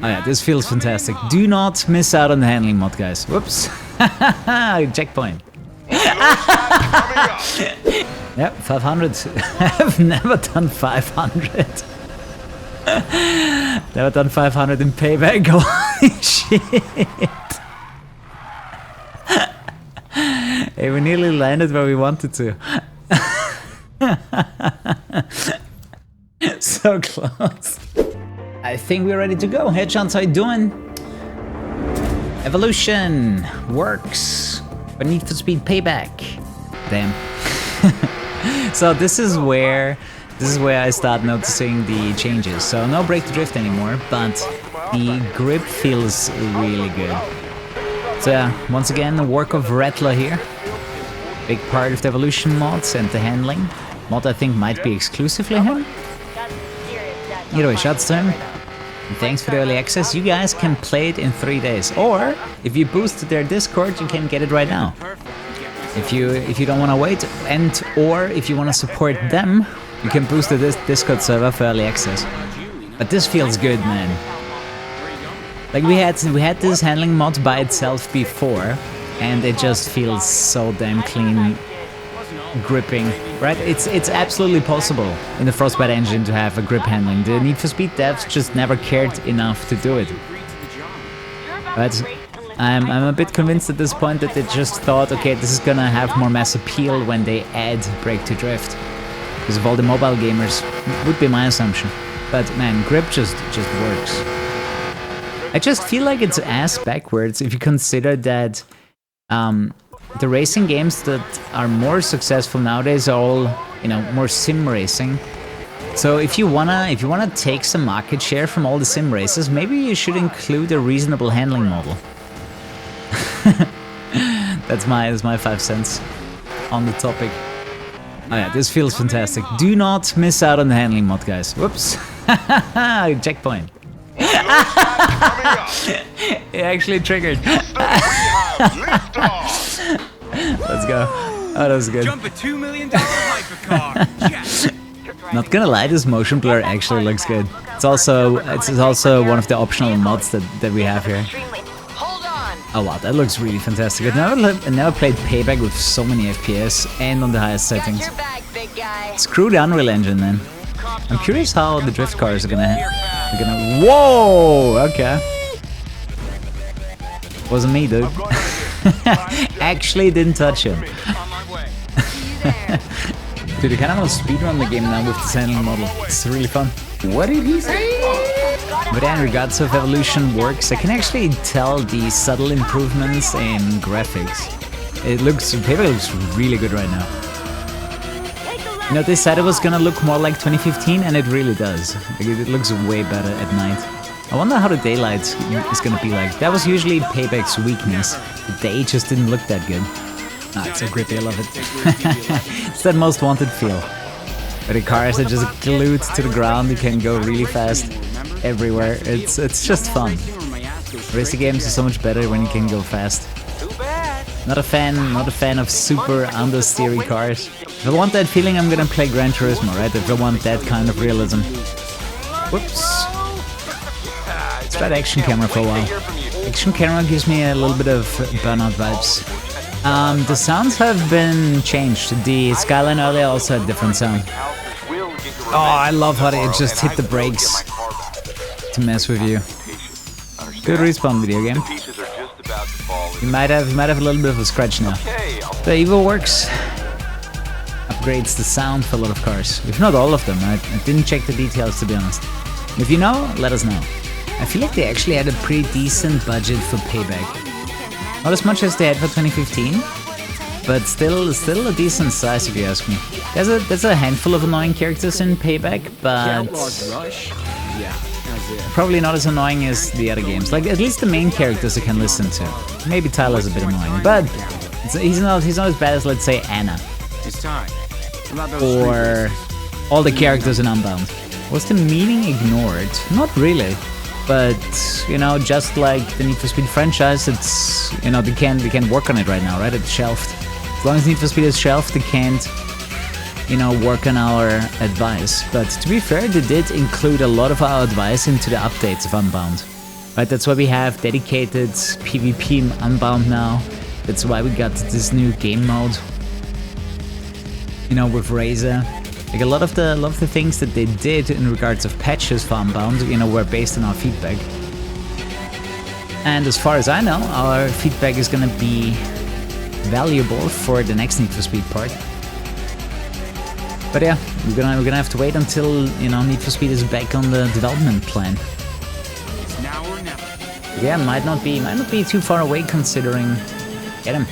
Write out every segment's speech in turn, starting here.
Oh yeah, this feels fantastic. Do not miss out on the handling mod, guys. Whoops. Checkpoint. Yep, 500. I've never done 500. Never done 500 in Payback. Holy shit. Hey, we nearly landed where we wanted to. So close. I think we're ready to go. Hey, Chance, how you doing? Evolution works. But Need for Speed Payback. Damn. So this is where I start noticing the changes. So no brake to drift anymore, but the grip feels really good. So yeah, once again, the work of Rattler here. Big part of the Evolution mods and the handling. Mod I think might be exclusively him. Either way, shouts to him. And thanks for the early access. You guys can play it in 3 days. Or, if you boost their Discord, you can get it right now. If you don't want to wait, or if you want to support them, you can boost the Discord server for early access. But this feels good, man. Like we had this handling mod by itself before, and it just feels so damn clean gripping, right? It's absolutely possible in the Frostbite engine to have a grip handling. The Need for Speed devs just never cared enough to do it. But I'm a bit convinced at this point that they just thought, okay, this is gonna have more mass appeal when they add brake to drift. Because of all the mobile gamers, would be my assumption. But man, grip just works. I just feel like it's ass backwards if you consider that the racing games that are more successful nowadays are all, you know, more sim racing. So if you wanna take some market share from all the sim races, maybe you should include a reasonable handling model. That's my 5 cents on the topic. Oh yeah, this feels fantastic. Do not miss out on the handling mod, guys. Whoops. Checkpoint. It actually triggered. Let's go. Oh, that was good. Jump a $2 million hypercar. Yes. Not gonna lie, this motion blur actually looks good. It's also one of the optional mods that we have here. Oh wow, that looks really fantastic. I never played Payback with so many FPS and on the highest settings. Screw the Unreal Engine, man. I'm curious how the drift cars are gonna. Whoa! Okay. Wasn't me, dude. Actually didn't touch him. Dude, you kind of want to speedrun the game now with the handling model. It's really fun. What did he say? But in regards of Evolution works, I can actually tell the subtle improvements in graphics. Payback looks really good right now. You know, they said it was gonna look more like 2015, and it really does. Like, it looks way better at night. I wonder how the daylight is gonna be like. That was usually Payback's weakness. The day just didn't look that good. Ah, it's so grippy, I love it. It's that most wanted feel. Where the cars are just glued to the ground, you can go really fast everywhere. It's just fun. Racing games are so much better when you can go fast. Not a fan of super understeery cars. If I want that feeling, I'm gonna play Gran Turismo, right? If I want that kind of realism. Whoops. Let's try the action camera for a while. Action camera gives me a little bit of Burnout vibes. The sounds have been changed. The Skyline earlier also had different sound. Oh, I love how it just hit the brakes to mess with you. Good respawn, video game. You might have a little bit of a scratch now. The Evo works. Upgrades the sound for a lot of cars. If not all of them, I didn't check the details, to be honest. If you know, let us know. I feel like they actually had a pretty decent budget for Payback. Not as much as they had for 2015, but still a decent size if you ask me. There's a handful of annoying characters in Payback, but probably not as annoying as the other games. Like, at least the main characters I can listen to. Maybe Tyler's a bit annoying, but he's not as bad as, let's say, Anna. Or all the characters in Unbound. Was the meaning ignored? Not really. But, you know, just like the Need for Speed franchise, it's, you know, they can't work on it right now, right? It's shelved. As long as Need for Speed is shelved, they can't, you know, work on our advice. But to be fair, they did include a lot of our advice into the updates of Unbound. Right, that's why we have dedicated PvP Unbound now. That's why we got this new game mode. You know, with Razor. Like a lot of the things that they did in regards of patches for Unbound, you know, were based on our feedback. And as far as I know, our feedback is gonna be valuable for the next Need for Speed part. But yeah, we're gonna have to wait until, you know, Need for Speed is back on the development plan. Now or never. Yeah, might not be too far away considering. Get him.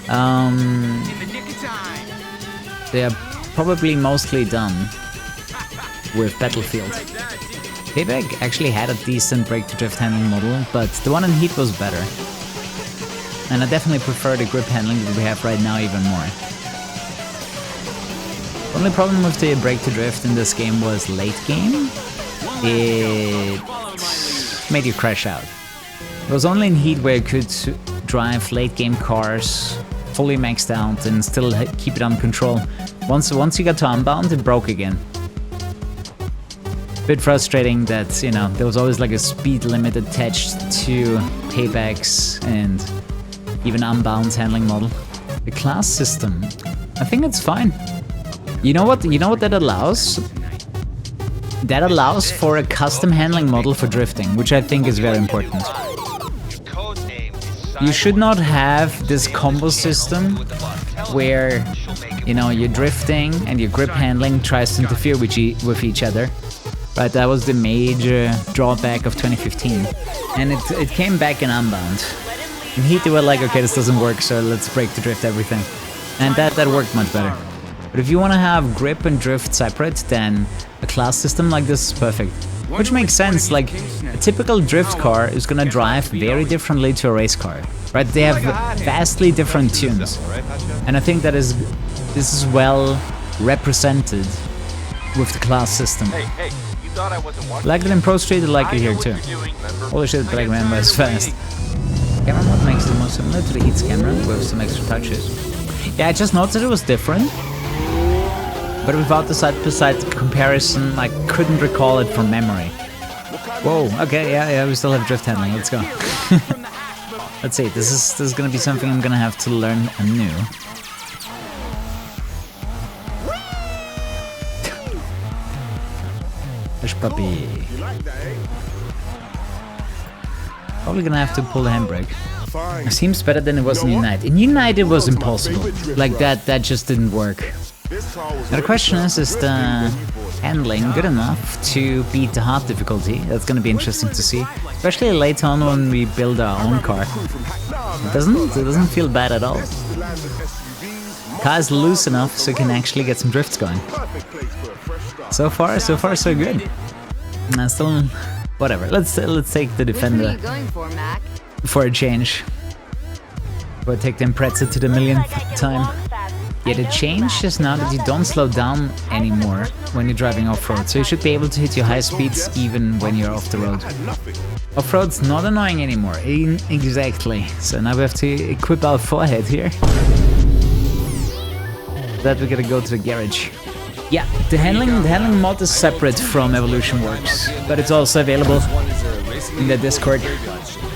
In the nick of time. They are probably mostly done with Battlefield. Payback actually had a decent brake-to-drift handling model, but the one in Heat was better. And I definitely prefer the grip handling that we have right now even more. The only problem with the brake-to-drift in this game was late game. It made you crash out. It was only in Heat where you could drive late-game cars fully maxed out and still keep it under control. Once you got to Unbound, it broke again. Bit frustrating that, you know, there was always like a speed limit attached to Paybacks and even Unbound's handling model. The class system, I think it's fine. You know what that allows? That allows for a custom handling model for drifting, which I think is very important. You should not have this combo system where, you know, you're drifting and your grip handling tries to interfere with each other. Right, that was the major drawback of 2015. And it came back in Unbound. In Heat they were like, okay, this doesn't work, so let's break to drift everything. And that worked much better. But if you want to have grip and drift separate, then a class system like this is perfect. Which makes sense, like, a typical drift car is gonna drive very differently to a race car. Right, they have vastly different tunes. And I think that this is well represented with the class system. Like it in Pro Street, I like it here too. Holy shit, Black Mamba is fast. Camera mode makes it more similar to the Heat's camera with some extra touches. Yeah, I just noticed it was different. But without the side-by-side comparison, I couldn't recall it from memory. Whoa, okay, yeah, we still have drift handling, let's go. Let's see, this is gonna be something I'm gonna have to learn anew. Hush puppy. Probably gonna have to pull the handbrake. It seems better than it was in Unite. In Unite it was impossible. Like that just didn't work. Now the question is the handling good enough to beat the hard difficulty? That's gonna be interesting to see. Especially later on when we build our own car. It doesn't feel bad at all. Car is loose enough so you can actually get some drifts going. So far so good. Still, whatever. Let's take the Defender for a change. We'll take the Impreza to the millionth time. Yeah, the change is now that you don't slow down anymore when you're driving off-road, so you should be able to hit your high speeds even when you're off the road. Off-road's not annoying anymore, exactly. So now we have to equip our forehead here. That we gotta go to the garage. Yeah, the handling mod is separate from Evolution Works, but it's also available in the Discord.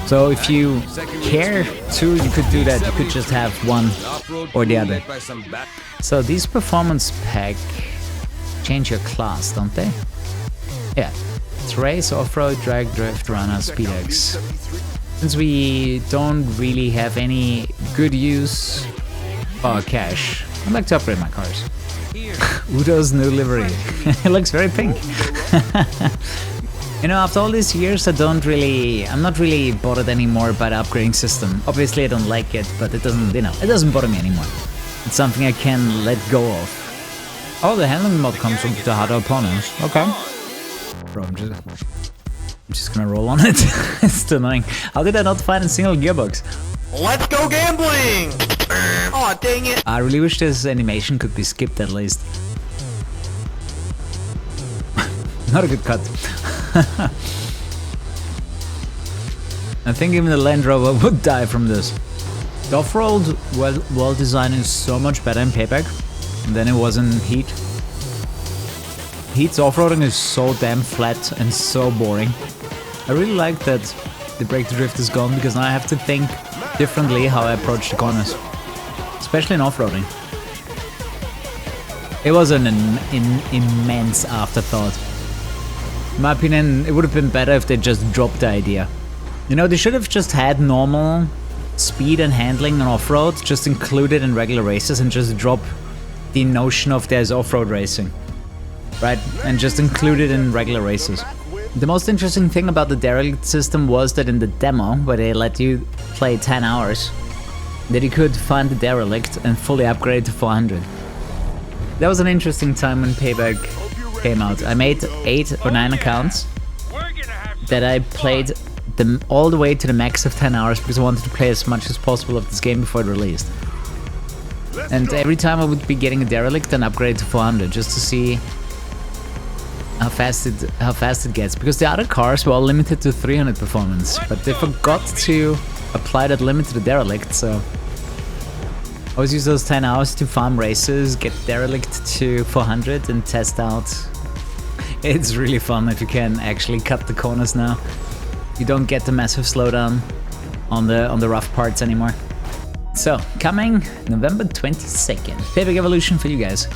So if you care to, you could do that. You could just have one or the other. So these performance pack change your class, don't they? Yeah. It's race, off-road, drag, drift, runner, speedx. Since we don't really have any good use for cash, I'd like to upgrade my cars. Udo's new livery. It looks very pink. You know, after all these years, I'm not really bothered anymore by the upgrading system. Obviously, I don't like it, but it doesn't bother me anymore. It's something I can let go of. Oh, the handling mod comes with the harder opponents. Okay. Bro, I'm just gonna roll on it. It's too annoying. How did I not find a single gearbox? Let's go gambling! Oh, dang it! I really wish this animation could be skipped at least. Not a good cut. I think even the Land Rover would die from this. The off-road world design is so much better in Payback than it was in Heat. Heat's off-roading is so damn flat and so boring. I really like that the brake to drift is gone, because now I have to think differently how I approach the corners, especially in off-roading. It was an immense afterthought. In my opinion, it would have been better if they just dropped the idea. You know, they should have just had normal speed and handling on off-road, just included in regular races, and just drop the notion of there's off-road racing, right? And just include it in regular races. The most interesting thing about the derelict system was that in the demo, where they let you play 10 hours, that you could find the derelict and fully upgrade to 400. That was an interesting time when Payback came out. I made 8 or 9 accounts that I played them all the way to the max of 10 hours because I wanted to play as much as possible of this game before it released. And every time I would be getting a derelict and upgrade to 400 just to see how fast it gets, because the other cars were all limited to 300 performance, but they forgot to apply that limit to the derelict, so I always use those 10 hours to farm races, get derelict to 400 and test out. It's really fun if you can actually cut the corners now. You don't get the massive slowdown on the rough parts anymore. So, coming November 22nd, Payback Evolution for you guys.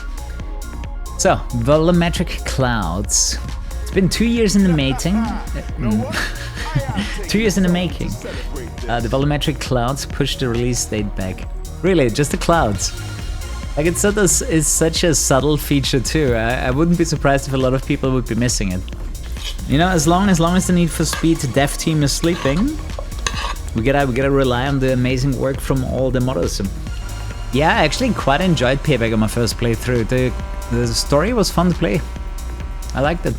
So, volumetric clouds. It's been 2 years in the making. 2 years in the making. The volumetric clouds pushed the release date back. Really, just the clouds. Like, it's such a subtle feature too. I wouldn't be surprised if a lot of people would be missing it. You know, as long as the Need for Speed dev team is sleeping, we gotta rely on the amazing work from all the modders. Yeah, I actually quite enjoyed Payback on my first playthrough. The story was fun to play. I liked it.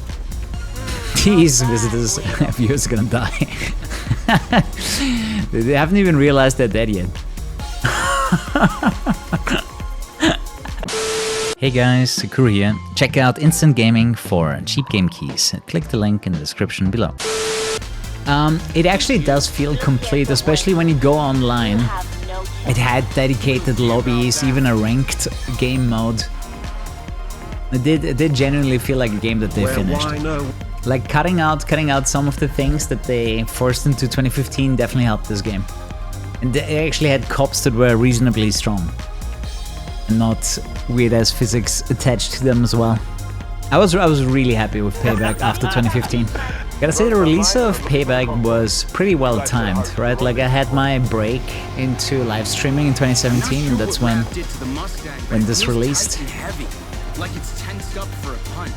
These visitors, viewers are gonna die. They haven't even realized they're dead yet. Hey guys, Kuru here. Check out Instant Gaming for cheap game keys. Click the link in the description below. It actually does feel complete, especially when you go online. It had dedicated lobbies, even a ranked game mode. It did genuinely feel like a game that they finished. Like cutting out some of the things that they forced into 2015 definitely helped this game. And they actually had cops that were reasonably strong, and not weird ass physics attached to them as well. I was really happy with Payback after 2015. Gotta say, the release of Payback was pretty well timed, right? Like, I had my break into live streaming in 2017, and that's when this released. Like it's tensed up for a punch.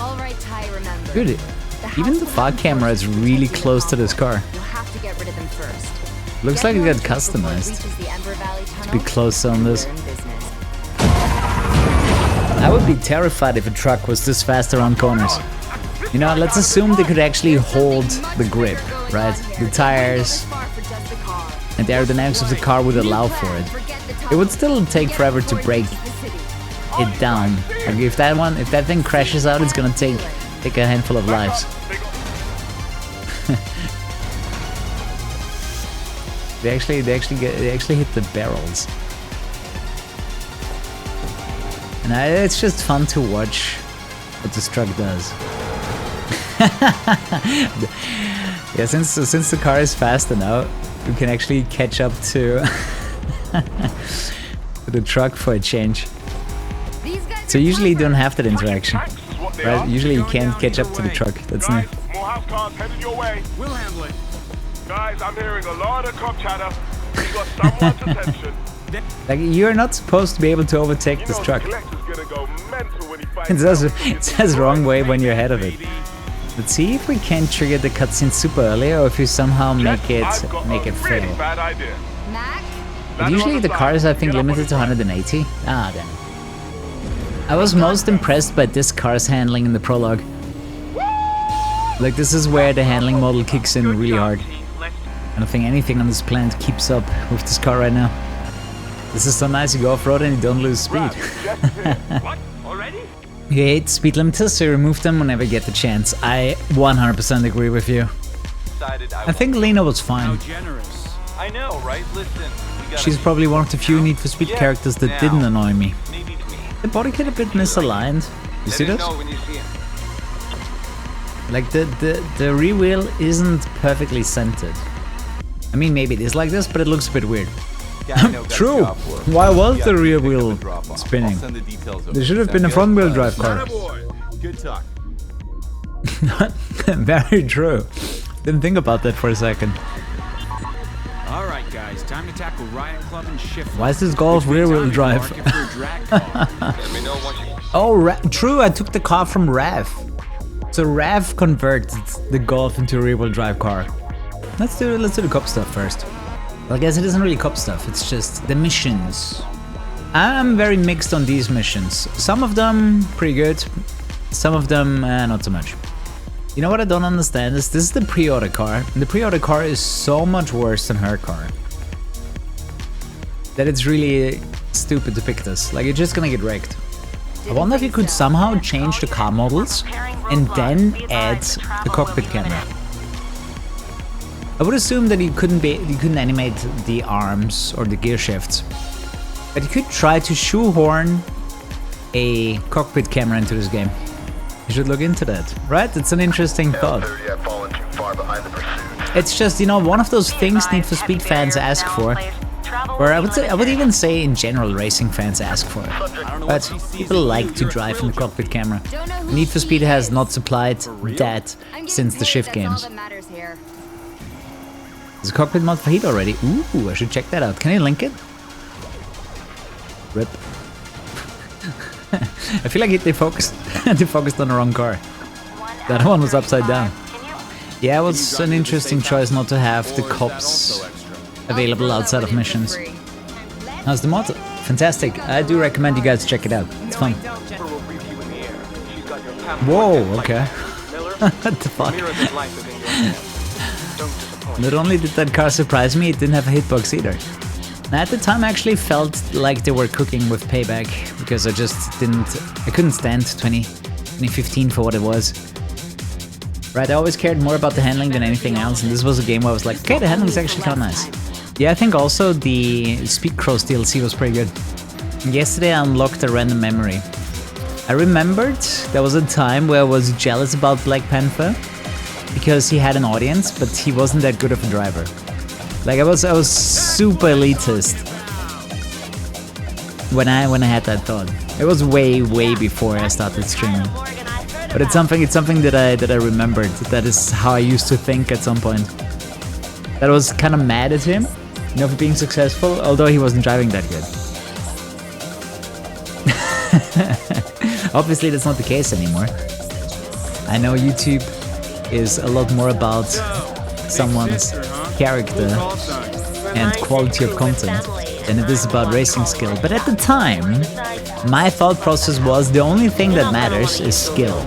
All right, Ty, remember. Dude, even the fog camera is really close to this car. You'll have to get rid of them first. Looks like it got customized to be closer on this. I would be terrified if a truck was this fast around corners. You know, let's assume they could actually hold the grip, right? The tires and the aerodynamics of the car would allow for it. It would still take forever to break it down. Like, if that thing crashes out, it's gonna take a handful of lives. They actually hit the barrels. And it's just fun to watch what this truck does. Yeah, since the car is faster now, you can actually catch up to the truck for a change. So usually you don't have that interaction, right? Usually you can't catch up to the truck. That's new. More house cars headed your way. We'll handle it. Guys, I'm hearing a lot of cop chatter. We got someone's attention. Like, you're not supposed to be able to overtake this truck. It says wrong way when you're ahead of it. Let's see if we can trigger the cutscene super early, or if you somehow make it fail. But usually the car is, I think, limited to 180. Ah, damn. I was most impressed by this car's handling in the prologue. Like, this is where the handling model kicks in really hard. I don't think anything on this planet keeps up with this car right now. This is so nice, you go off-road and you don't lose speed. What? Already? You hate speed limiters, so you remove them whenever you get the chance. I 100% agree with you. I think Lena was fine. I know, right? Listen, She's probably one of the few Need for Speed characters that didn't annoy me. The body kit a bit misaligned. You see this? Like the rear wheel isn't perfectly centered. I mean, maybe it is like this, but it looks a bit weird. True. Why was the rear wheel spinning? There should have been a front wheel drive car. Good talk. Very true. Didn't think about that for a second. All right, guys, time to tackle Riot Club and Shift. Why is this Golf rear wheel drive? Oh, true. I took the car from Rav. So Rav converted the Golf into a rear wheel drive car. Let's do the cop stuff first. Well, I guess it isn't really cop stuff. It's just the missions. I'm very mixed on these missions. Some of them pretty good. Some of them not so much. You know what I don't understand is this is the pre-order car. And the pre-order car is so much worse than her car that it's really stupid to pick this. Like, you're just gonna get wrecked. I wonder if you could somehow change the car models and then add the cockpit camera. I would assume that you couldn't animate the arms or the gear shifts, but you could try to shoehorn a cockpit camera into this game. You should look into that, right? It's an interesting thought. It's just, you know, one of those things Need for Speed fans ask for, or I would even say in general racing fans ask for it. But people like to drive in the cockpit camera. Need for Speed has not supplied that since the Shift games. There's a cockpit mod for Heat already. Ooh, I should check that out. Can you link it? Rip. I feel like they focused on the wrong car. That one was upside down. Yeah, it was an interesting choice not to have the cops available outside of missions. How's the mod? Fantastic. I do recommend you guys check it out. It's fun. Whoa, okay. What the fuck? Not only did that car surprise me, it didn't have a hitbox either. Now, at the time I actually felt like they were cooking with Payback, because I couldn't stand 2015 for what it was. Right, I always cared more about the handling than anything else, and this was a game where I was like, okay, the handling is actually kind of nice. Yeah, I think also the Speed Cross DLC was pretty good. Yesterday I unlocked a random memory. I remembered there was a time where I was jealous about Black Panther, because he had an audience, but he wasn't that good of a driver. Like, I was super elitist when I had that thought. It was way before I started streaming. But it's something that I remembered. That is how I used to think at some point. That I was kind of mad at him, you know, for being successful, although he wasn't driving that good. Obviously, that's not the case anymore. I know YouTube is a lot more about someone's character and quality of content than it is about racing skill. But at the time, my thought process was the only thing that matters is skill.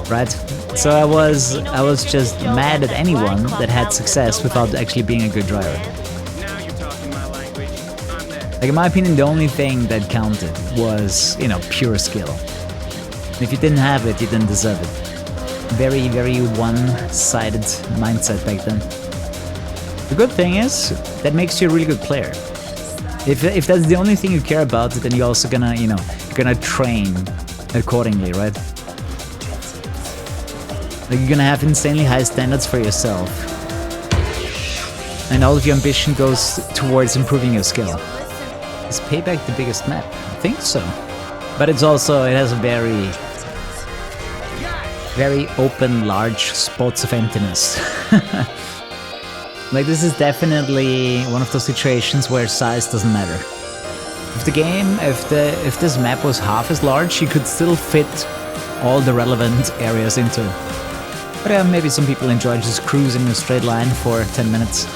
Right? So I was just mad at anyone that had success without actually being a good driver. Like, in my opinion, the only thing that counted was, you know, pure skill. If you didn't have it, you didn't deserve it. Very one-sided mindset back then. The good thing is, that makes you a really good player. If that's the only thing you care about, then you're also gonna, you know, you're gonna train accordingly, right? Like, you're gonna have insanely high standards for yourself. And all of your ambition goes towards improving your skill. Is Payback the biggest map? I think so. But it has a very open, large spots of emptiness. Like, this is definitely one of those situations where size doesn't matter. If this map was half as large, you could still fit all the relevant areas into it. But yeah, maybe some people enjoy just cruising in a straight line for 10 minutes.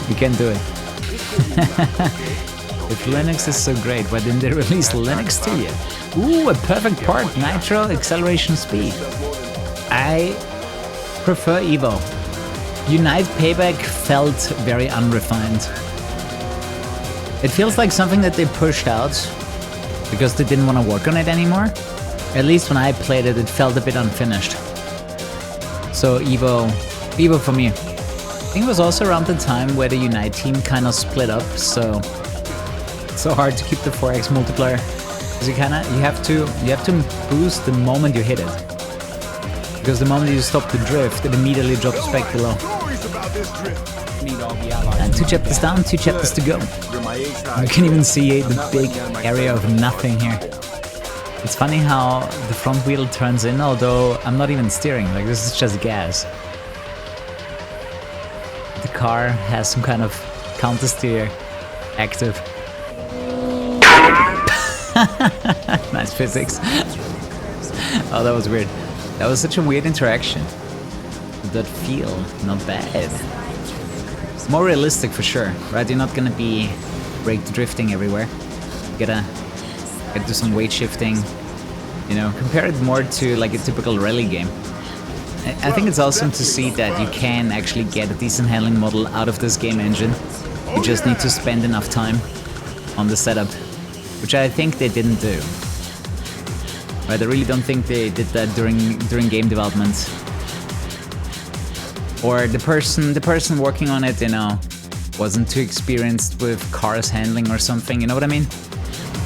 You can do it. If Linux is so great, why didn't they release Linux to you? Ooh, a perfect part, Nitro acceleration speed. I prefer Evo. Unite Payback felt very unrefined. It feels like something that they pushed out because they didn't want to work on it anymore. At least when I played it, it felt a bit unfinished. So Evo for me. I think it was also around the time where the Unite team kind of split up, so it's so hard to keep the 4x multiplier. Because you have to boost the moment you hit it. Because the moment you stop the drift, it immediately drops back below. And 2 chapters down, 2 chapters to go. You can even see the big area of nothing here. It's funny how the front wheel turns in, although I'm not even steering, like this is just gas. The car has some kind of counter steer active. Nice physics. Oh, that was weird. That was such a weird interaction. That feel not bad. More realistic for sure, right? You're not gonna be brake drifting everywhere. You gotta do some weight shifting. You know, compare it more to like a typical rally game. I think it's awesome to see that you can actually get a decent handling model out of this game engine. You just need to spend enough time on the setup, which I think they didn't do. Right, I really don't think they did that during game development. Or the person working on it, you know, wasn't too experienced with cars handling or something, you know what I mean?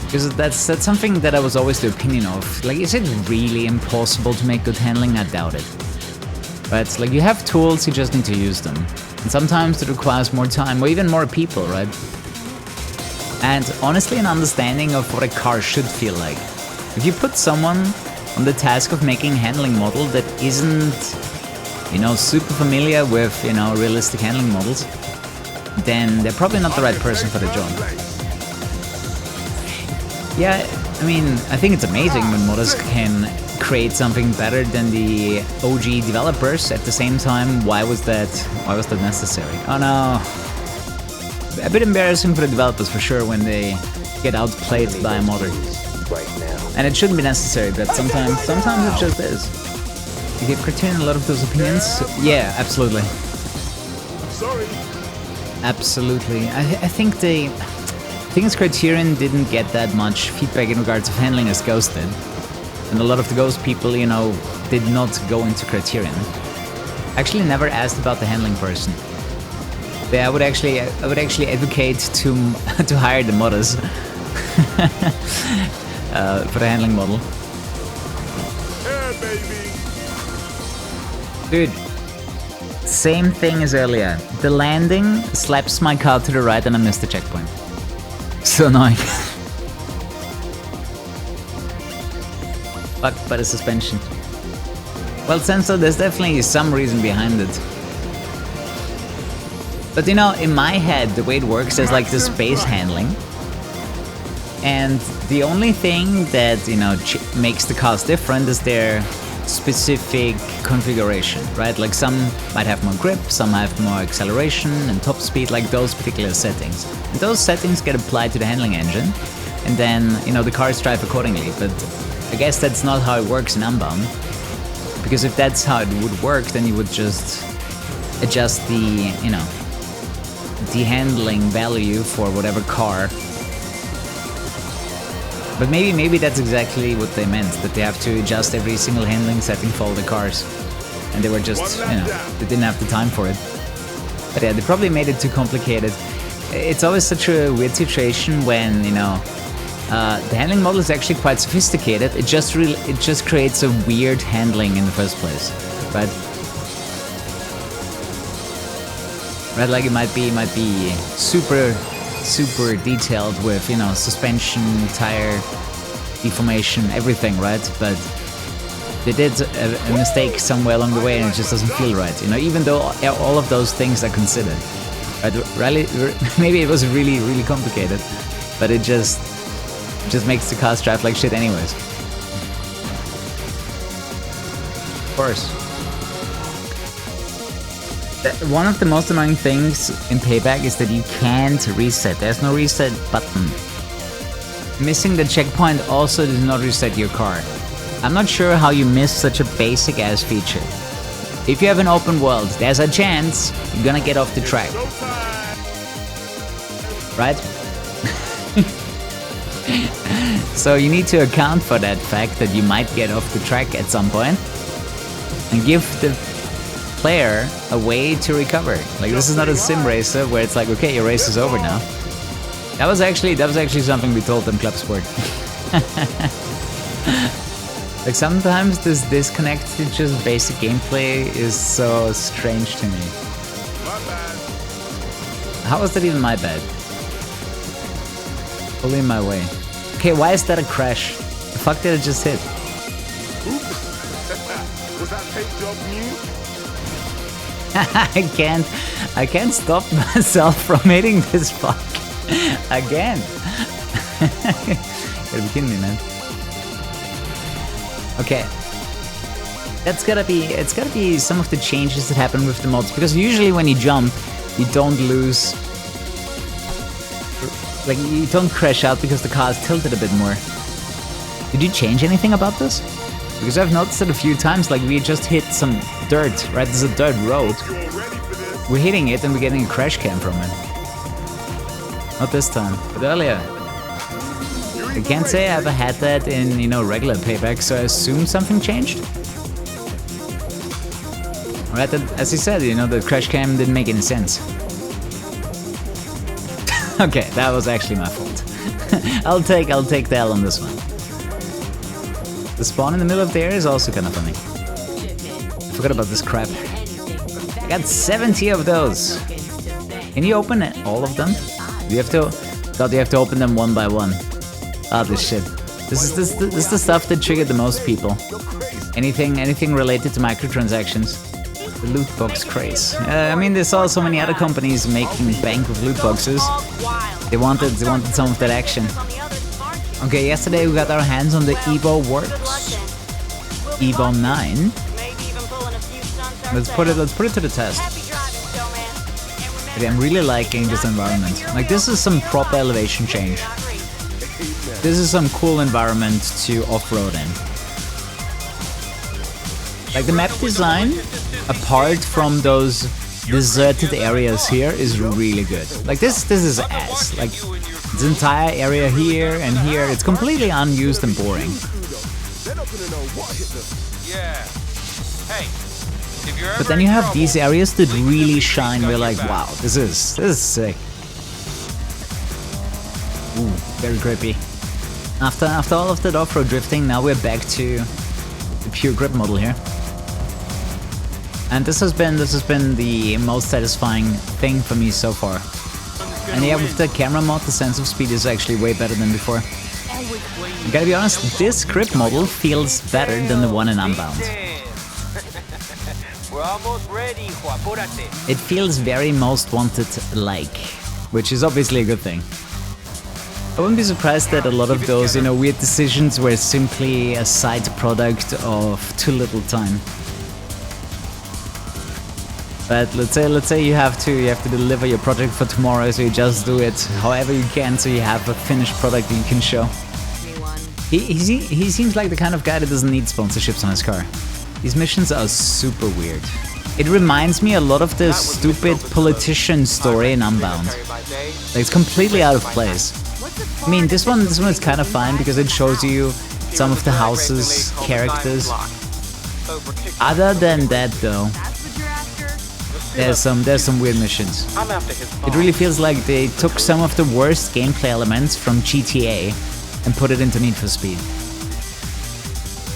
Because that's something that I was always the opinion of. Like, is it really impossible to make good handling? I doubt it. But like, you have tools, you just need to use them. And sometimes it requires more time, or even more people, right? And honestly, an understanding of what a car should feel like. If you put someone on the task of making a handling model that isn't, you know, super familiar with, you know, realistic handling models, then they're probably not the right person for the job. Yeah, I mean, I think it's amazing when modders can create something better than the OG developers. At the same time, why was that necessary? Oh no. A bit embarrassing for the developers for sure when they get outplayed by a modder. And it shouldn't be necessary, but sometimes it just is. You give Criterion a lot of those opinions? Yeah, absolutely. Absolutely. I think it's Criterion didn't get that much feedback in regards of handling as Ghost did. And a lot of the Ghost people, you know, did not go into Criterion. Actually never asked about the handling person. Yeah, I would actually advocate to hire the modders for the handling model. Dude, same thing as earlier. The landing slaps my car to the right and I missed the checkpoint. So annoying. Fucked by the suspension. Well, Sensor, there's definitely some reason behind it. But you know, in my head, the way it works is like the space handling. And the only thing that, you know, makes the cars different is their specific configuration, right? Like some might have more grip, some have more acceleration and top speed, like those particular settings. And those settings get applied to the handling engine, and then, you know, the cars drive accordingly. But I guess that's not how it works in Unbound. Because if that's how it would work, then you would just adjust the, you know, the handling value for whatever car. But maybe that's exactly what they meant, that they have to adjust every single handling setting for all the cars. And they were just, you know, they didn't have the time for it. But yeah, they probably made it too complicated. It's always such a weird situation when, you know, the handling model is actually quite sophisticated. It just creates a weird handling in the first place, right? Right, like it might be super detailed with, you know, suspension, tire deformation, everything, right? But they did a mistake somewhere along the way and it just doesn't feel right, you know, even though all of those things are considered. Right? Really, maybe it was really complicated, but it just makes the cars drive like shit anyways. Of course. One of the most annoying things in Payback is that you can't reset. There's no reset button. Missing the checkpoint also does not reset your car. I'm not sure how you miss such a basic ass feature. If you have an open world, there's a chance you're gonna get off the track. Right? So you need to account for that fact that you might get off the track at some point and give the player a way to recover. Like, this is not a sim racer where it's like, okay, your race is over now. That was actually something we told them Club Sport. Like sometimes this disconnect to just basic gameplay is so strange to me. My bad. How is that even my bad? Fully in my way. Okay, why is that a crash? The fuck did it just hit? Was that tape job new? I can't stop myself from hitting this fuck again. Gotta be kidding me, man. Okay. It's gotta be some of the changes that happen with the mods, because usually when you jump, you don't lose, like you don't crash out because the car is tilted a bit more. Did you change anything about this? Because I've noticed it a few times, like we just hit some dirt, right? There's a dirt road. You're ready for this? We're hitting it and we're getting a crash cam from it. Not this time, but earlier. I can't say I ever had that in, you know, regular Payback, so I assume something changed. Right, as you said, you know, the crash cam didn't make any sense. Okay, that was actually my fault. I'll take the L on this one. The spawn in the middle of the air is also kind of funny. I forgot about this crap. I got 70 of those. Can you open it, all of them? You have to. God, you have to open them one by one. Ah, this shit. This is the stuff that triggered the most people. Anything related to microtransactions. The loot box craze. I mean, there's also many other companies making bank with loot boxes. They wanted some of that action. Okay, yesterday we got our hands on the Evo Works. Evo 9. Let's put it to the test. Okay, I'm really liking this environment. Like, this is some proper elevation change. This is some cool environment to off-road in. Like, the map design, apart from those deserted areas here, is really good. Like, this is ass. Like, this entire area here and here, it's completely unused and boring. Yeah. Hey. If you're But ever then in you have trouble, these areas that please really let shine. me We're got like, your back. wow, this is sick. Ooh, very grippy. After all of that off-road drifting, now we're back to the pure grip model here. And this has been the most satisfying thing for me so far. And yeah, with the camera mod, the sense of speed is actually way better than before. I gotta be honest, this grip model feels better than the one in Unbound. We're almost ready, apúrate. It feels very Most Wanted-like, which is obviously a good thing. I wouldn't be surprised that a lot of those, you know, weird decisions were simply a side product of too little time. But let's say you have to deliver your project for tomorrow, so you just do it however you can, so you have a finished product that you can show. He seems like the kind of guy that doesn't need sponsorships on his car. These missions are super weird. It reminds me a lot of the stupid politician story in Unbound. Like, it's completely out of place. I mean, this one is kind of fine because it shows you some of the house's characters. Other than that, though, there's some weird missions. It really feels like they took some of the worst gameplay elements from GTA and put it into Need for Speed.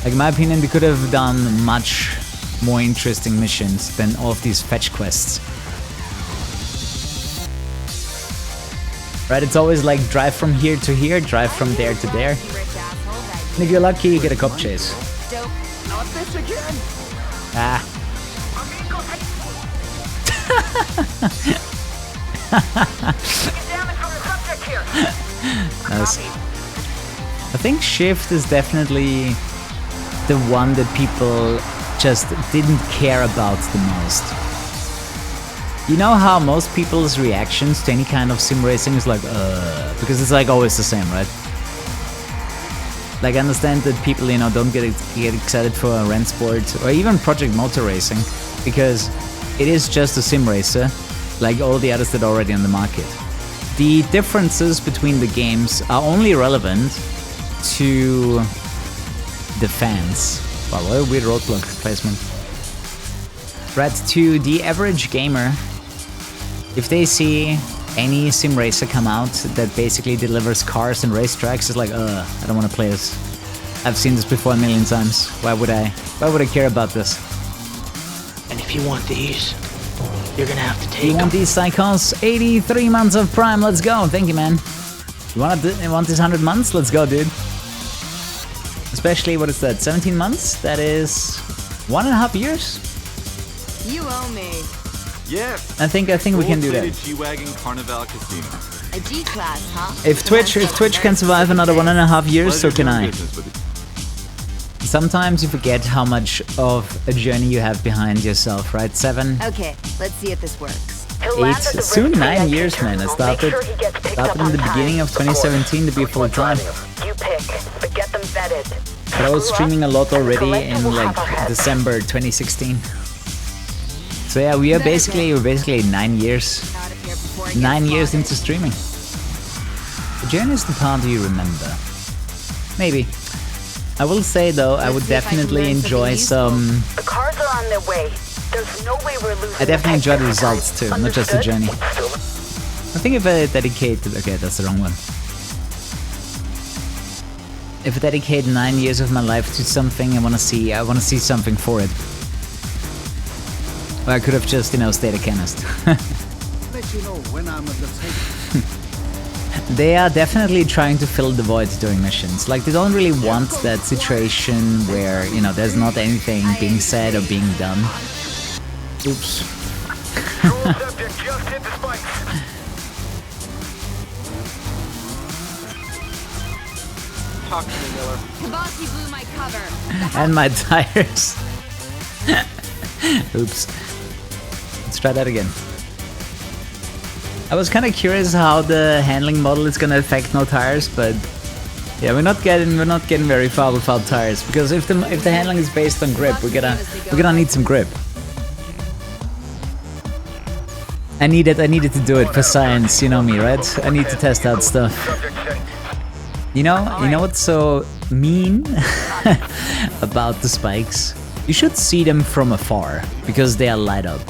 Like, in my opinion, they could have done much more interesting missions than all of these fetch quests. Right, it's always like drive from here to here, drive from there to there. And if you're lucky, you get a cop chase. Not this again. Ah. Nice. I think Shift is definitely the one that people just didn't care about the most. You know how most people's reactions to any kind of sim racing is like, because it's like always the same, right? Like, I understand that people, you know, don't get excited for Rennsport or even Project Motor Racing, because it is just a sim racer, like all the others that are already on the market. The differences between the games are only relevant to the fans. Wow, what a weird roadblock placement. Right, to the average gamer, if they see any sim racer come out that basically delivers cars and racetracks, it's like, I don't want to play this. I've seen this before a million times. Why would I care about this? And if you want these, you're gonna have to take You them. want these cycles? 83 months of Prime, let's go. Thank you, man. You want these 100 months? Let's go, dude. Especially, what is that, 17 months? That is 1.5 years? You owe me. Yes. I think we can do that. G-Wagon Carnival Casino. A G-Class, huh? If Twitch can survive another 1.5 years, so can I. Sometimes you forget how much of a journey you have behind yourself, right? 7, Okay, let's see if this works. 8, soon 9 years, man. I started in the beginning of 2017 to be full time. You pick, but get them vetted. But I was streaming a lot already in like December 2016. So yeah, we're basically 9 years. Out of here before it 9 gets years spotted. into streaming. The journey is the part you remember. Maybe. I will say though, I would Let's see if I can definitely learn enjoy something some... The cars are on their way. There's no way we're losing. I definitely enjoy the results too, not just the Understood? journey. I think if I dedicate... Okay, that's the wrong one. If I dedicate 9 years of my life to something, I wanna see something for it. Or I could have just, stayed a chemist. They are definitely trying to fill the void during missions. Like, they don't really want that situation where, there's not anything being said or being done. Oops. Subject just hit the spikes. Talk to me, Miller. Kabasi blew my cover. And my tires. Oops. Let's try that again. I was kind of curious how the handling model is gonna affect no tires, but yeah, we're not getting very far without tires, because if the handling is based on grip, we're gonna need some grip. I needed to do it for science, you know me, right? I need to test out stuff. You know what's so mean about the spikes? You should see them from afar, because they are light up.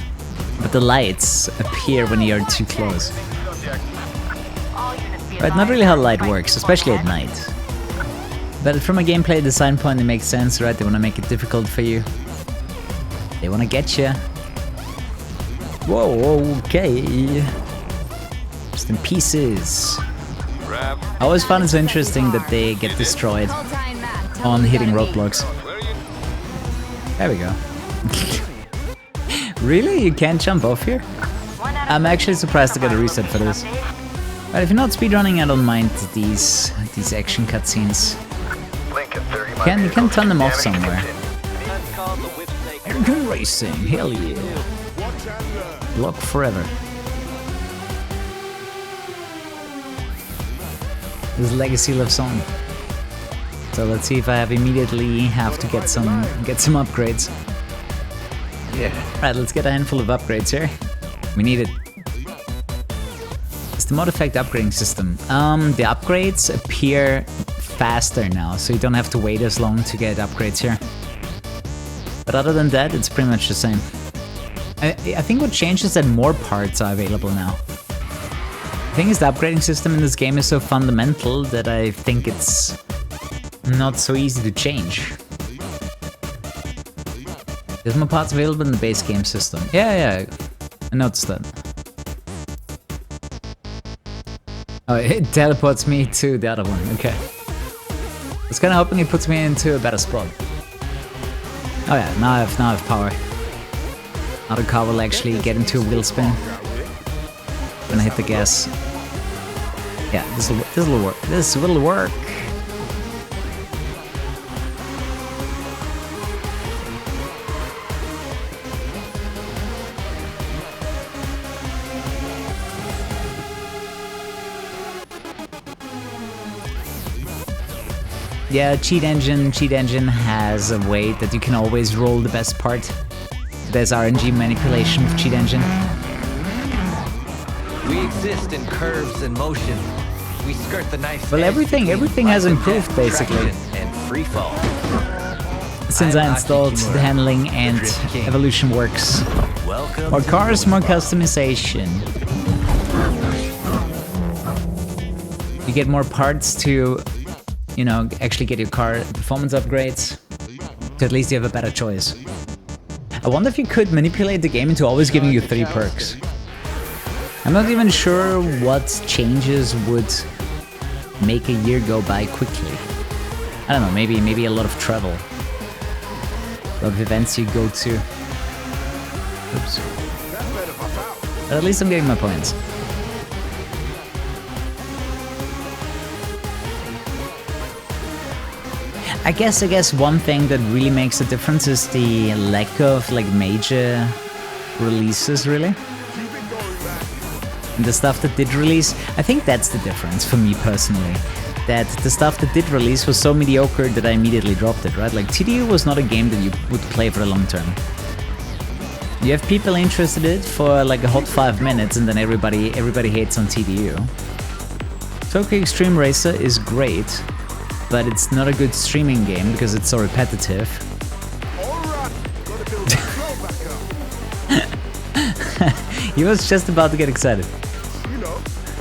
But the lights appear when you're too close. Right, not really how light works, especially at night. But from a gameplay design point, it makes sense, right? They want to make it difficult for you. They want to get you. Whoa, okay. Just in pieces. I always found it so interesting that they get destroyed All-time Matt, tell on me hitting about me. roadblocks. There we go. Really? You can't jump off here? I'm actually surprised to get a reset for this. But if you're not speedrunning, I don't mind these action cutscenes. You can turn them off somewhere. That's called the whip snake. Airgun racing, hell yeah. Block forever. This legacy lives on. So let's see if I immediately have to get some upgrades. Yeah. Right, let's get a handful of upgrades here. We need it. It's the mod effect upgrading system. The upgrades appear faster now, so you don't have to wait as long to get upgrades here. But other than that, it's pretty much the same. I think what changed is that more parts are available now. The thing is, the upgrading system in this game is so fundamental that I think it's not so easy to change. There's more parts available in the base game system. Yeah, I noticed that. Oh, it teleports me to the other one, okay. I was kinda hoping it puts me into a better spot. Oh yeah, now I have power. Now the car will actually get into a wheel spin. When I hit the gas. Yeah, this will work. This will work. Yeah, cheat engine has a way that you can always roll the best part. There's RNG manipulation with cheat engine. We exist in curves and motion. We skirt the knife. Well, everything has improved basically And free fall. since I installed the handling and evolution works. Welcome. More cars, more customization. You get more parts to you know, actually get your car performance upgrades. So at least you have a better choice. I wonder if you could manipulate the game into always giving you 3 perks. I'm not even sure what changes would make a year go by quickly. I don't know, maybe a lot of travel. A lot of events you go to. Oops. But at least I'm getting my points. I guess one thing that really makes a difference is the lack of like major releases, really. And the stuff that did release, I think that's the difference for me personally. That the stuff that did release was so mediocre that I immediately dropped it, right? Like TDU was not a game that you would play for the long term. You have people interested in it for like a hot 5 minutes and then everybody hates on TDU. Tokyo Extreme Racer is great, but it's not a good streaming game because it's so repetitive. He was just about to get excited.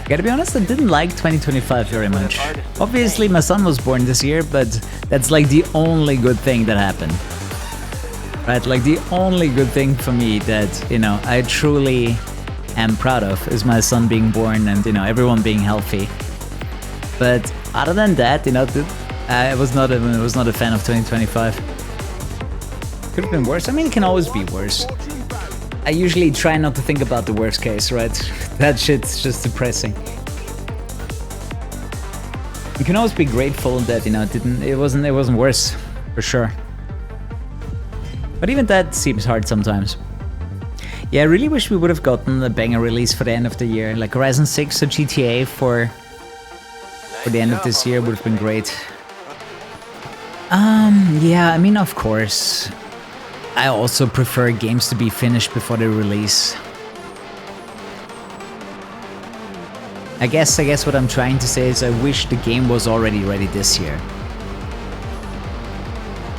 Gotta be honest, I didn't like 2025 very much. Obviously my son was born this year, but that's like the only good thing that happened. Right, like the only good thing for me that, you know, I truly am proud of is my son being born and, you know, everyone being healthy. But other than that, you know, I was not a fan of 2025. Could have been worse. I mean, it can always be worse. I usually try not to think about the worst case, right? That shit's just depressing. You can always be grateful that, you know, it wasn't worse, for sure. But even that seems hard sometimes. Yeah, I really wish we would have gotten a banger release for the end of the year, like Horizon 6 or GTA for the end of this year would have been great. Yeah, I mean, of course. I also prefer games to be finished before they release. I guess what I'm trying to say is I wish the game was already ready this year.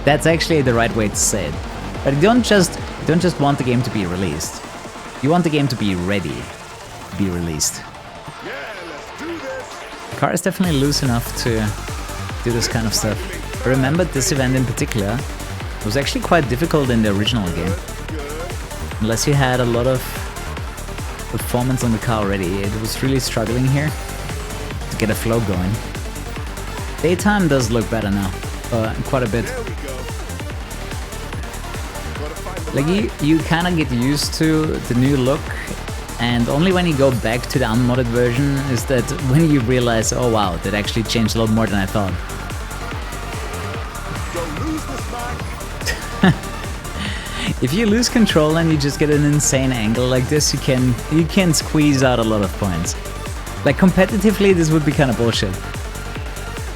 That's actually the right way to say it. But you don't just want the game to be released. You want the game to be ready to be released. The car is definitely loose enough to do this kind of stuff. I remember this event in particular. It was actually quite difficult in the original game. Unless you had a lot of performance on the car already, it was really struggling here to get a flow going. Daytime does look better now, quite a bit. Like you kind of get used to the new look, and only when you go back to the unmodded version is that when you realize, oh wow, that actually changed a lot more than I thought. If you lose control and you just get an insane angle like this, you can squeeze out a lot of points. Like competitively, this would be kind of bullshit.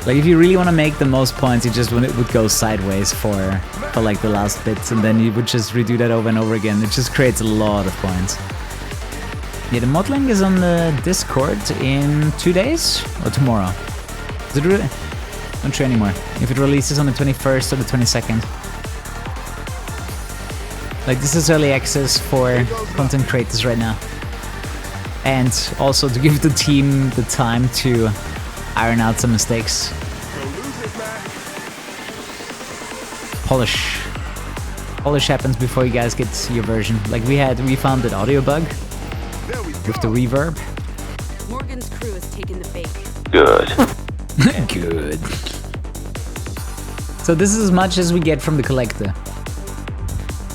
Like if you really want to make the most points, you just would go sideways for like the last bits, and then you would just redo that over and over again. It just creates a lot of points. Yeah, the mod link is on the Discord in 2 days or tomorrow. Is it really? Not sure anymore. If it releases on the 21st or the 22nd. Like this is early access for content creators right now. And also to give the team the time to iron out some mistakes. Polish happens before you guys get your version. Like we found that audio bug with the reverb. Morgan's crew has taken the bait. Good. Good. So this is as much as we get from the collector.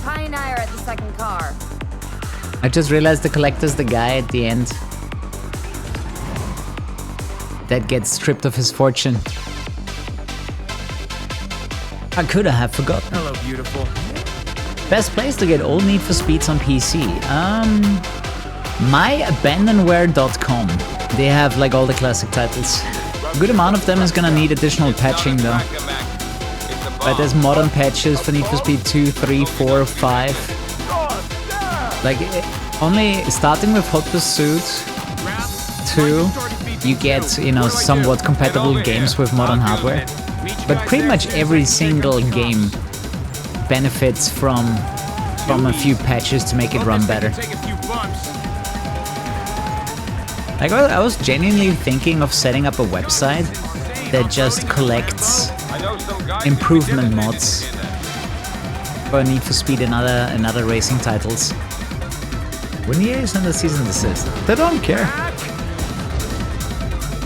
Ty and I are at the second car. I just realized the collector's the guy at the end that gets stripped of his fortune. I could have forgotten. Hello, beautiful. Best place to get old Need for Speeds on PC? myabandonware.com. They have like all the classic titles. A good amount of them is gonna need additional patching though. But there's modern patches for Need for Speed 2, 3, 4, 5. Like, only starting with Hot Pursuit 2, you get, you know, somewhat compatible games with modern hardware. But pretty much every single game benefits from a few patches to make it run better. Like, I was genuinely thinking of setting up a website that just collects improvement mods for Need for Speed and other racing titles. When EA is under cease and desist, they don't care.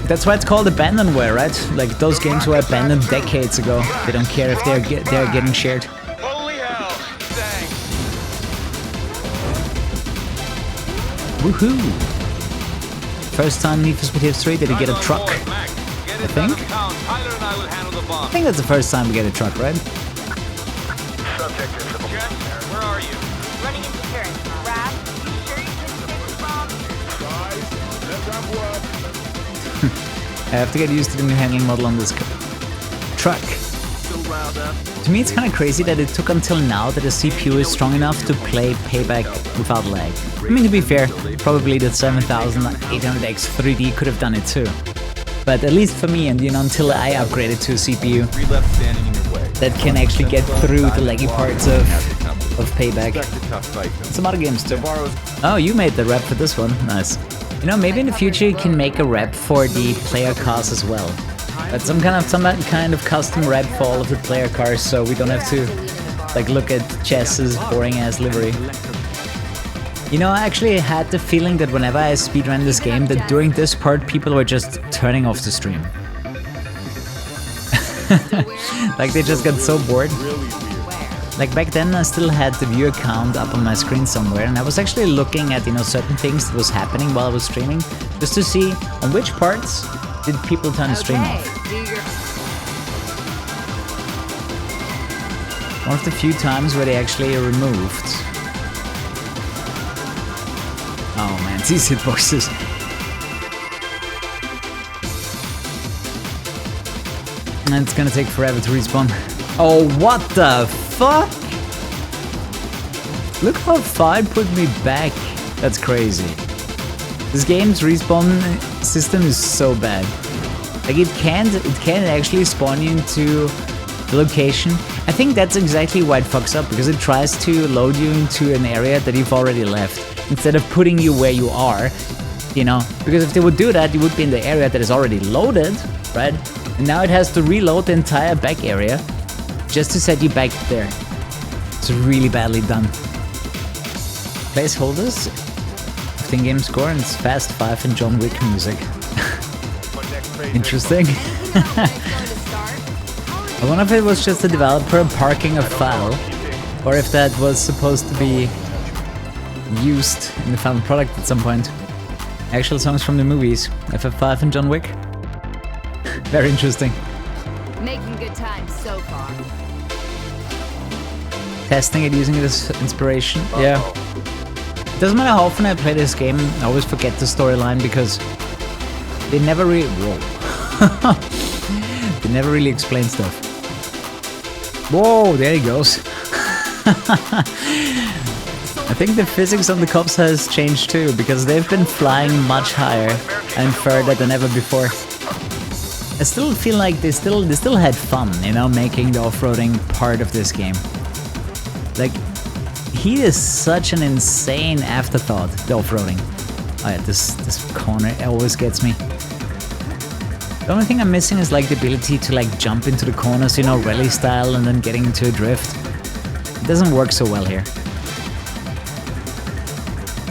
That's why it's called abandonware, right? Like those games were abandoned decades ago. They don't care if they're getting shared. Holy hell! Thanks. Woohoo! First time Need for Speed History, did he get a truck? I think that's the first time we get a truck, right? Subject is Jess, where are you? Running interference. Rab, you sure you can take the bomb? Guys, let's have work. I have to get used to the new handling model on this truck. To me, it's kind of crazy that it took until now that the CPU is strong enough to play Payback without lag. I mean, to be fair, probably the 7800X 3D could have done it too. But at least for me, and until I upgraded to a CPU that can actually get through the laggy parts of Payback. Some other games too. Oh, you made the rep for this one. Nice. Maybe in the future you can make a rep for the player cars as well. But some kind of custom rep for all of the player cars, so we don't have to look at Chess's boring ass livery. I actually had the feeling that whenever I speedran this game, that during this part people were just turning off the stream. They just got so bored. Back then I still had the viewer count up on my screen somewhere, and I was actually looking at certain things that was happening while I was streaming, just to see on which parts did people turn the stream off. One of the few times where they actually removed. Oh man, these hitboxes. And it's gonna take forever to respawn. Oh, what the fuck? Look how far it put me back. That's crazy. This game's respawn system is so bad. It can't actually spawn you into the location. I think that's exactly why it fucks up, because it tries to load you into an area that you've already left, instead of putting you where you are, because if they would do that, you would be in the area that is already loaded, right? And now it has to reload the entire back area just to set you back there. It's really badly done. Placeholders, 15 game score, and it's Fast 5 and John Wick music. Interesting. I wonder if it was just the developer parking a file, or if that was supposed to be used in the final product at some point. Actual songs from the movies, FF5 and John Wick. Very interesting. Making good time so far. Testing it, using it as inspiration. Yeah. It doesn't matter how often I play this game, I always forget the storyline because they never really... Whoa. They never really explain stuff. Whoa, there he goes. I think the physics on the cops has changed too, because they've been flying much higher and further than ever before. I still feel like they still had fun, making the off-roading part of this game. He is such an insane afterthought, the off-roading. Oh yeah, this corner always gets me. The only thing I'm missing is the ability to jump into the corners, rally style, and then getting into a drift. It doesn't work so well here.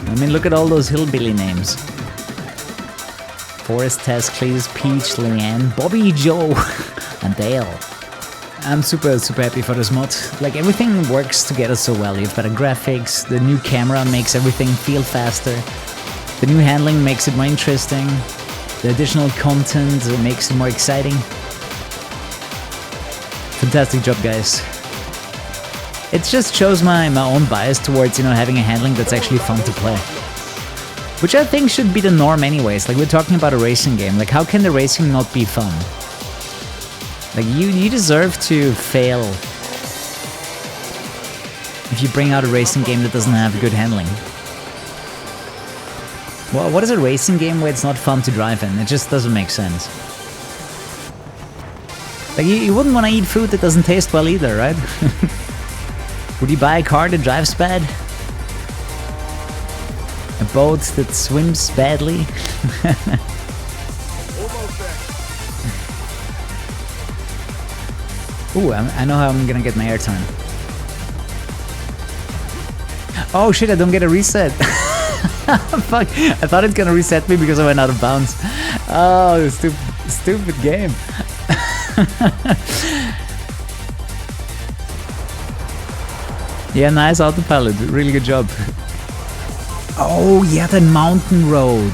I mean, look at all those hillbilly names. Forrest, Tescles, Peach, Leanne, Bobby, Joe, and Dale. I'm super happy for this mod. Everything works together so well. You've got the graphics, the new camera makes everything feel faster. The new handling makes it more interesting. The additional content makes it more exciting. Fantastic job, guys. It just shows my own bias towards, having a handling that's actually fun to play. Which I think should be the norm anyways. We're talking about a racing game. How can the racing not be fun? You deserve to fail if you bring out a racing game that doesn't have good handling. Well, what is a racing game where it's not fun to drive in? It just doesn't make sense. You wouldn't want to eat food that doesn't taste well either, right? Would you buy a car that drives bad? A boat that swims badly? Ooh, I know how I'm gonna get my airtime. Oh shit, I don't get a reset. Fuck, I thought it's gonna reset me because I went out of bounds. Oh, stupid game. Yeah, nice autopilot, really good job. Oh yeah, that mountain road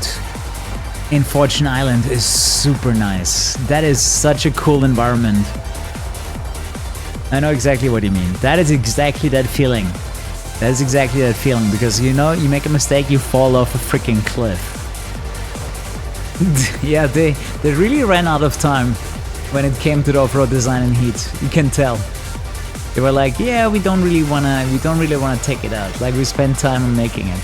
in Fortune Island is super nice. That is such a cool environment. I know exactly what you mean. That is exactly that feeling. That is exactly that feeling, because you know, you make a mistake, you fall off a freaking cliff. Yeah, they really ran out of time when it came to the off-road design and heat. You can tell. They were like, yeah, we don't really wanna take it out. Like, we spent time on making it.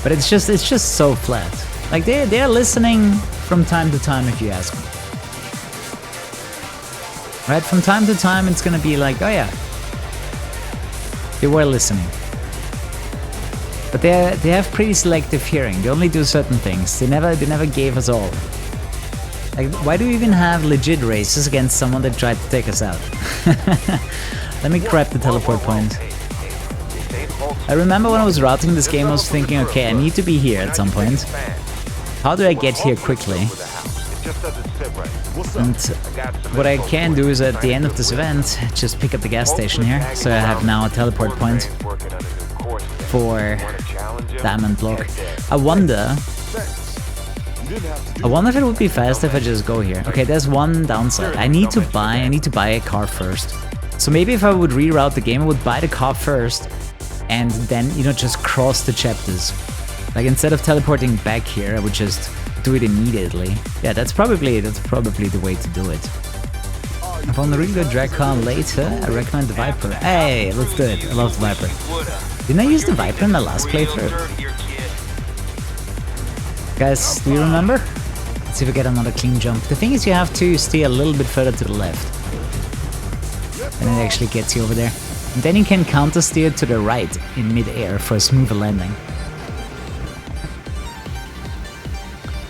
But it's just so flat. Like, they're listening from time to time, if you ask me. Right, from time to time it's gonna be like, oh yeah, they were listening. But they have pretty selective hearing. They only do certain things. They never gave us all. Like, why do we even have legit races against someone that tried to take us out? Let me grab the teleport point. I remember when I was routing this game, I was thinking, okay, I need to be here at some point. How do I get here quickly? And what I can do is at the end of this event, just pick up the gas station here. So I have now a teleport point for Diamond Block. I wonder if it would be fast if I just go here. Okay, there's one downside. I need to buy a car first. So maybe if I would reroute the game, I would buy the car first and then, you know, just cross the chapters. Like, instead of teleporting back here, I would just do it immediately. Yeah, that's probably the way to do it. I found a really good drag car later. I recommend the Viper. Hey, let's do it. I love the Viper. Didn't I use the Viper in my last playthrough? Guys, do you remember? Let's see if we get another clean jump. The thing is, you have to stay a little bit further to the left. And it actually gets you over there. And then you can counter steer to the right in mid-air for a smoother landing.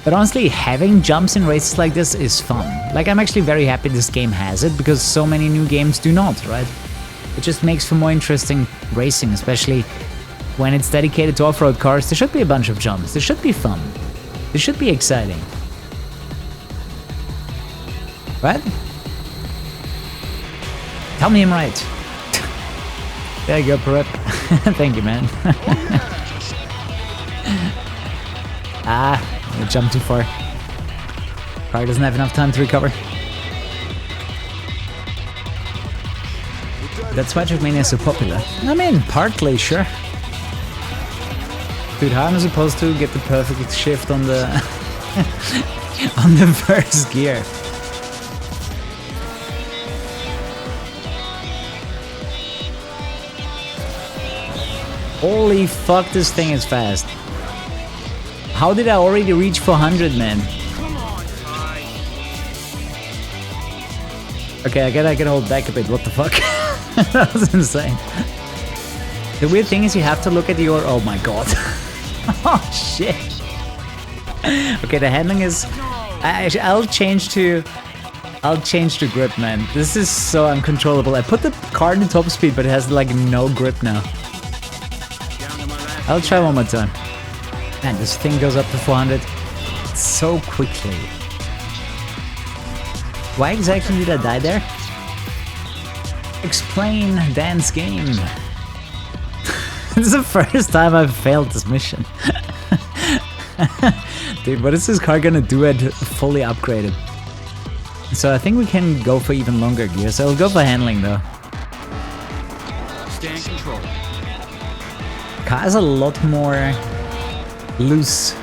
But honestly, having jumps in races like this is fun. Like, I'm actually very happy this game has it, because so many new games do not, right? It just makes for more interesting racing, especially when it's dedicated to off-road cars. There should be a bunch of jumps. There should be fun. This should be exciting. Right? Tell me I'm right. There you go, Perrep. Thank you, man. I jumped too far. Car doesn't have enough time to recover. That's why Trackmania is so popular. I mean, partly, sure. Dude, how am I supposed to get the perfect shift on the on the first gear? Holy fuck, this thing is fast. How did I already reach 400, man? Okay, I can hold back a bit. What the fuck? That was insane. The weird thing is, you have to look at your... Oh my god. Oh shit. Okay, the handling is... I'll change to grip, man. This is so uncontrollable. I put the car in top speed, but it has like no grip now. I'll try one more time. Man, this thing goes up to 400 so quickly. Why exactly did I die there? Explain Dan's game. This is the first time I've failed this mission. Dude, what is this car gonna do at fully upgraded? So I think we can go for even longer gears. So I'll go for handling though. Stay in control. Car is a lot more loose.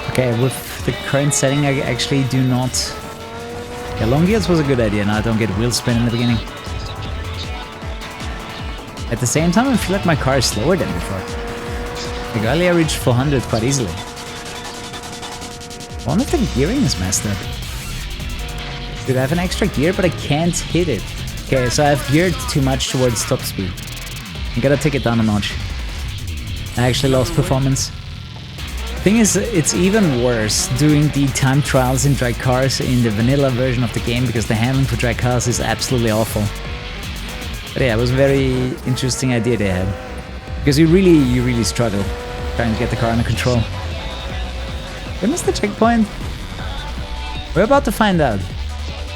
Okay, with the current setting I actually do not... Yeah, long gears was a good idea. Now I don't get wheel spin in the beginning. At the same time, I feel like my car is slower than before. Like, earlier I reached 400 quite easily. One of the gearing is messed up. Dude, I have an extra gear, but I can't hit it. Okay, so I've geared too much towards top speed. I gotta take it down a notch. I actually lost performance. Thing is, it's even worse doing the time trials in drag cars in the vanilla version of the game because the handling for drag cars is absolutely awful. But yeah, it was a very interesting idea they had. Because you really struggle trying to get the car under control. When is the checkpoint? We're about to find out.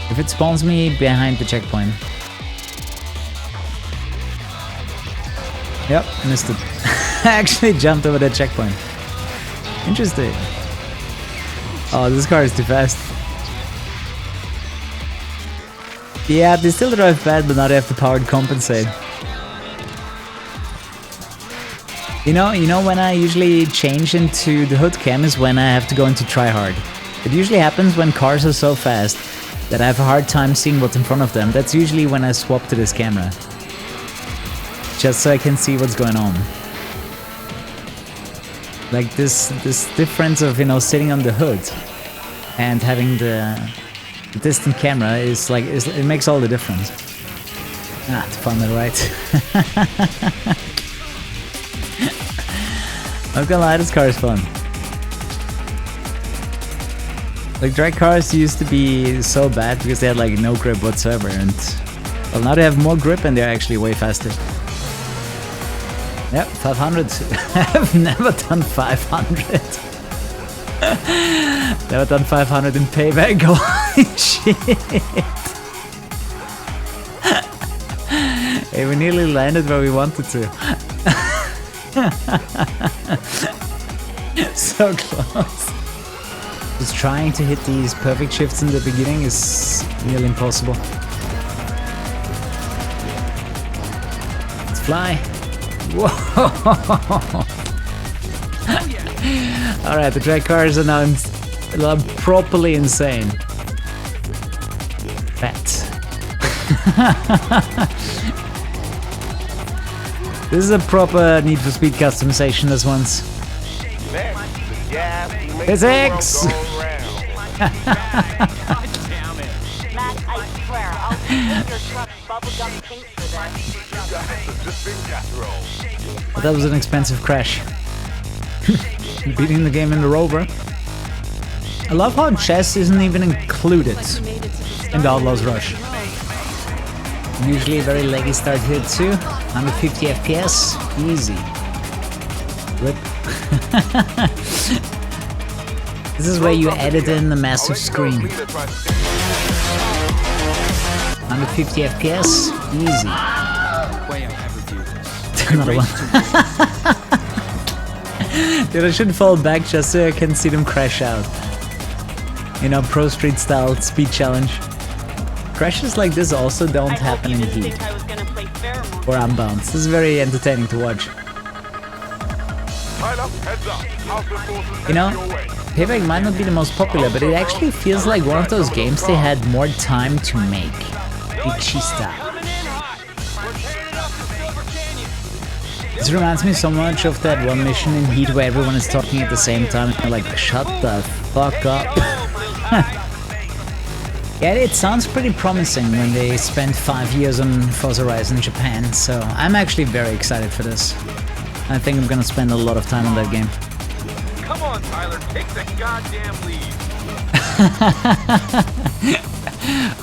If it spawns me behind the checkpoint. Yep, missed it. I actually jumped over the checkpoint. Interesting. Oh, this car is too fast. Yeah, they still drive bad, but now they have the power to compensate. You know when I usually change into the hood cam is when I have to go into try hard. It usually happens when cars are so fast that I have a hard time seeing what's in front of them. That's usually when I swap to this camera. Just so I can see what's going on. Like this difference of, sitting on the hood and having the distant camera is like, it makes all the difference. Ah, it's fun, right? I'm not gonna lie, this car is fun. Like, drag cars used to be so bad because they had like no grip whatsoever, and well, now they have more grip and they're actually way faster. Yep, 500. I've never done 500. Never done 500 in Payback. Holy shit. Hey, we nearly landed where we wanted to. So close. Just trying to hit these perfect shifts in the beginning is nearly impossible. Let's fly. Whoa! Alright, the drag cars are now properly insane. Fat. This is a proper Need for Speed customization this once. Physics! Matt, I swear, I'll give your truck bubblegum pink for that. That was an expensive crash. Beating the game in the Rover. I love how chess isn't even included in the Outlaw's Rush. Usually a very leggy start here too. 150 FPS, easy. Rip. This is where you edit in the massive screen. 150 FPS, easy. Another one. Dude, I should fall back just so I can see them crash out. Pro Street style speed challenge. Crashes like this also don't happen in heat or unbounce. This is very entertaining to watch. Payback might not be the most popular, but it actually feels like one of those games they had more time to make. Itchy style. This reminds me so much of that one mission in Heat where everyone is talking at the same time and you're like, shut the fuck up. Yeah, it sounds pretty promising when they spent 5 years on Forza Horizon in Japan, so I'm actually very excited for this. I think I'm gonna spend a lot of time on that game. Come on, Tyler, take the goddamn lead.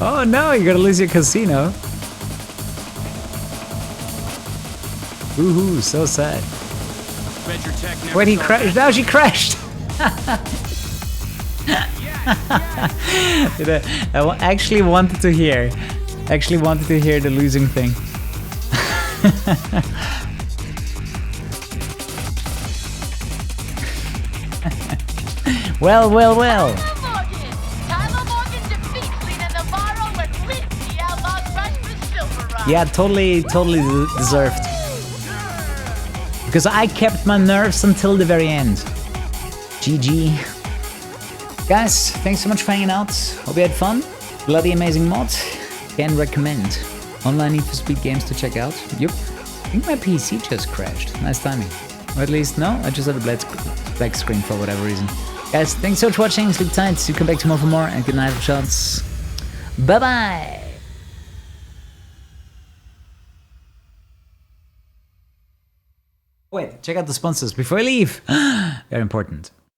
Oh no, you're gonna lose your casino. Woohoo, so sad. Wait, he crashed. Now she crashed. I actually wanted to hear the losing thing. Well. Yeah, totally deserved. Because I kept my nerves until the very end. GG. Guys, thanks so much for hanging out. Hope you had fun. Bloody amazing mod. Can recommend. Online Need for Speed games to check out. Yup. I think my PC just crashed. Nice timing. Or at least, no, I just had a black screen for whatever reason. Guys, thanks so much for watching. Sleep tight. See you come back tomorrow for more. And good night, shots. Bye-bye. Wait, check out the sponsors before I leave. Very important.